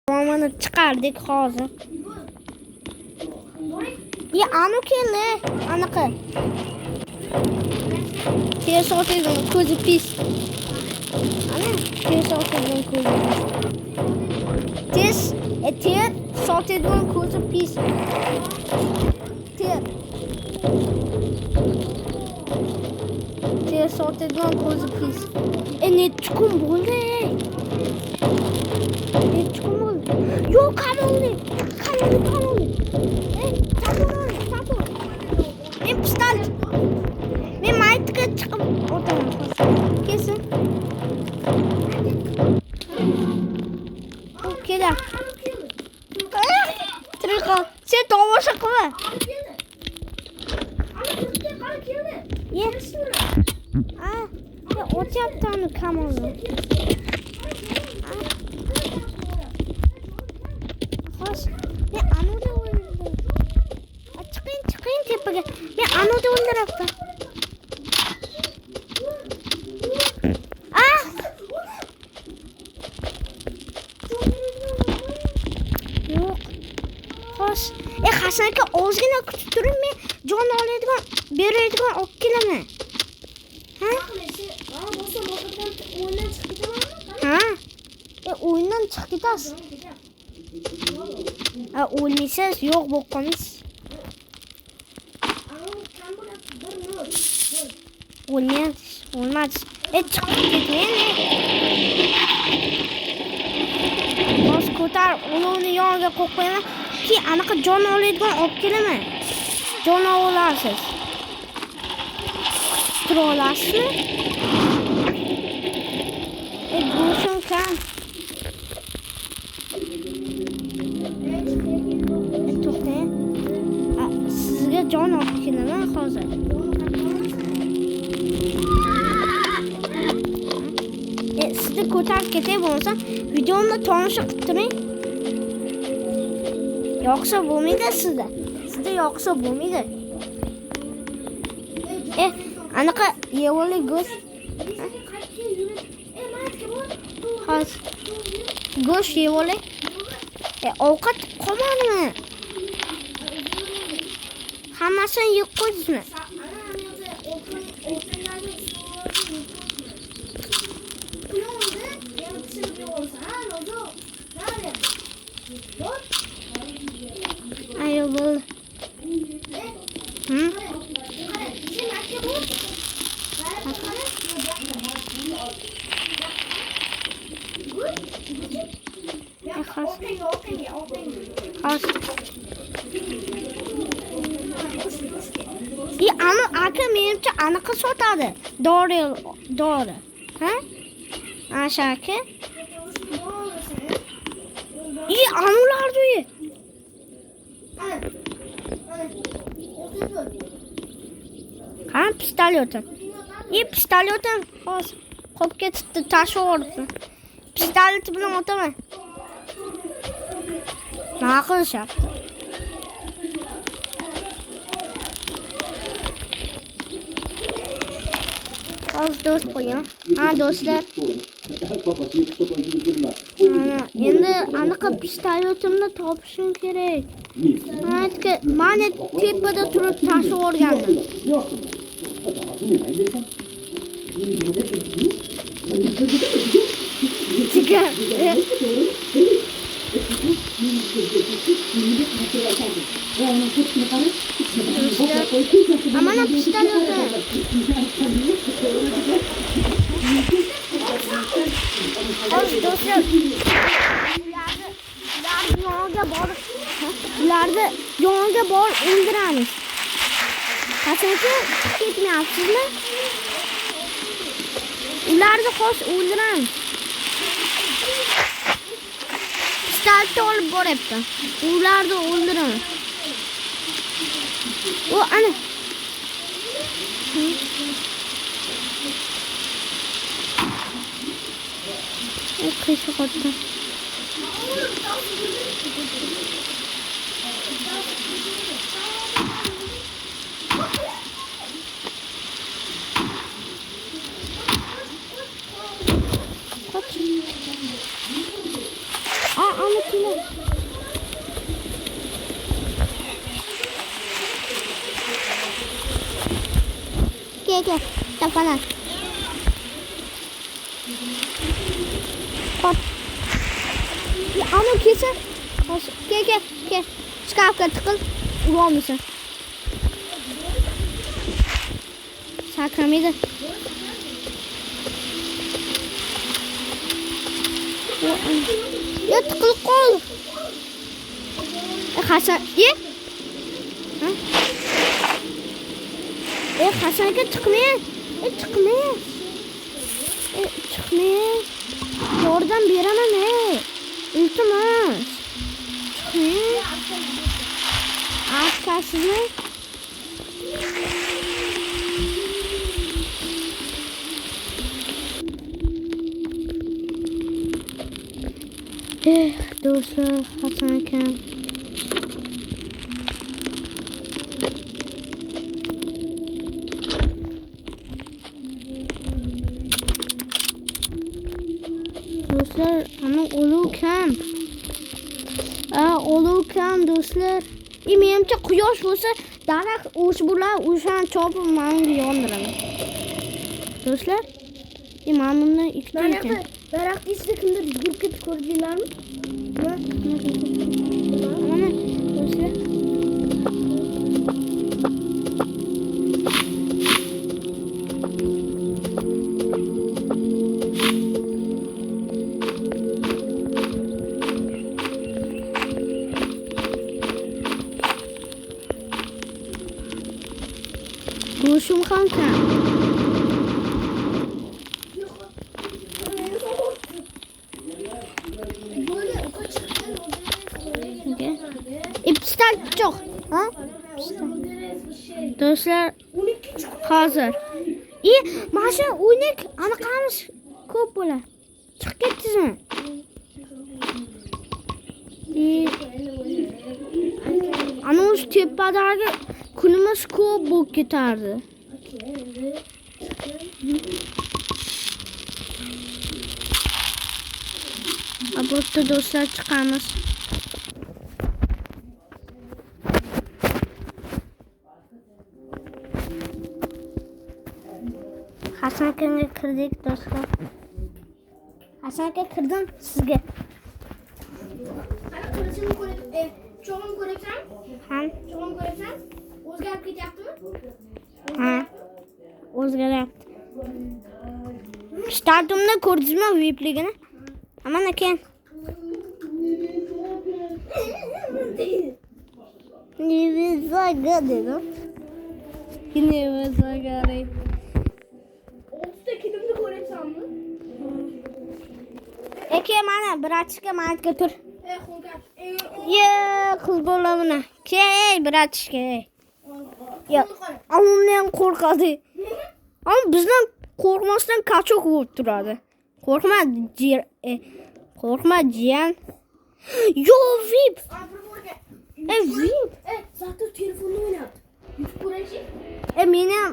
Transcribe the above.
Onu chiqardik hozir. Ya anu keldi, anaqa. Tez otizning ko'zi pis. Ana, tez otizning ko'zi pis. Tez otizning ko'zi pis. Tez otizning ko'zi pis. Nechi kun bo'ldi? Nechi kun bo'ldi? Yo'q, qamaldi. Men pistolet. Men maytga chiqib o'tiraman. Kesin. Kelar. Triqo, sen tomosha qilma. O'tyapti uni kamonni. Xo'sh, men anuda o'ldirdim. Chiqing tepaga. Men anuda o'ldiribman. Yo'q. Xo'sh, Hasan aka ozgina kutib turing, men jon oladigan, beradigan olib kelaman. O'yindan chiqib ketasiz. O'lmaysiz, yo'q bo'lib qolmaysiz. O'lmaysiz. Chiqib ketmang. Bosh ko'tar, ulovni yoniga qo'yib qo'yaman. Keyin anaqa jon oladigan olib kelaman. Jon olasiz. Tura olasizmi? Go'shim kam. To'xtang. Sizga jon olib kelaman hozir. Sizni ko'tarib ketay bo'lsa, videomni tomosha qilib turing. Yo'qsa bo'lmaydi sizda. Sizda yo'qsa bo'lmaydi. Anaqa yevoli go'sht. Hozir go'sht yevoli. Ovqat qolmadimi? Hammasini yeb qo'ydingizmi? Ayo bo'ldi. Ana aka menimcha anaqa sotadi. Dori. Asha aka. Anulardi. Pistolyotim. Pistolyotim hozir qolib ketibdi, tashib yuboribman. Pistolet bilan otaman. Nima qilishyapti? Hozir do'st qo'ying. Do'stlar. Endi anaqa pistolyotimni topishim kerak. Mana tepada turib tashib yuborgandim. Chiqar. Mana pistolyotim. Hozir do'stlar. Ularni yoniga borib o'ldiramiz. Qachonki ketmayapsizmi? Ularni hozir o'ldiramiz. Pistoletni olib boryapti. Ularni o'ldiraman. Ana. Qiyshiq otdi. Ana Kelar. Kel. Tapalan. Hop. Ana kesin. Kel. Şkafga tıkıl. Urolmaysan. Sakramaydi. Ya tıkılıp qol. Hasan, ha? Hasanga chiqmaydi. Chiqmaydi. Yordam beraman, iltimos. Chiqmaydi. Arkasizmi? Do'stlar, Hasan akam. Do'stlar, ana oluv kam. Oluv kam do'stlar. Menimcha quyosh bo'lsa, daraxt o'sib bo'lar, o'shan chopib menga yondiraman. Do'stlar, men bundan ikkita daraxt ichida kimdir yugurib ketib ko'rdinglarmi? Mana do'stlar. Go'shim ham kam. İpstal çok. Ha? Do'stlar, hozir. Mana 12 anaqamiz ko'p bo'lar. Chiqib ketdingizmi? Ana o'sha tepadagi kunimiz ko'p bo'lib ketardi. Bo'pti do'stlar, chiqamiz. Hasan akamga kirdik do'stlar. Hasan aka kirdim sizga. Ana qilichimni ko'rib, cho'g'imni ko'ryapsan? Ha? Cho'g'imni ko'ryapsan? O'zgarib ketyaptimi? Ha. O'zgaryapti. Startumda ko'rdingizmi VIPligini? Mana keyin. Nevizaga dedim. Nevizaga. 30 ta kilimni ko'ryapsanmi? Aka mana bratishka menga tur. Xulkat. Ye, qiz bola buni. Key bratishka. Ya, ammen qo'rqadi. Ama bizdan qo'rqmasdan kaçok bo'lib turadi. Qo'rqma jiyan. Yo VIP. VIP. Zaten telefonla oynat. YouTube ko'raychi. Meni ham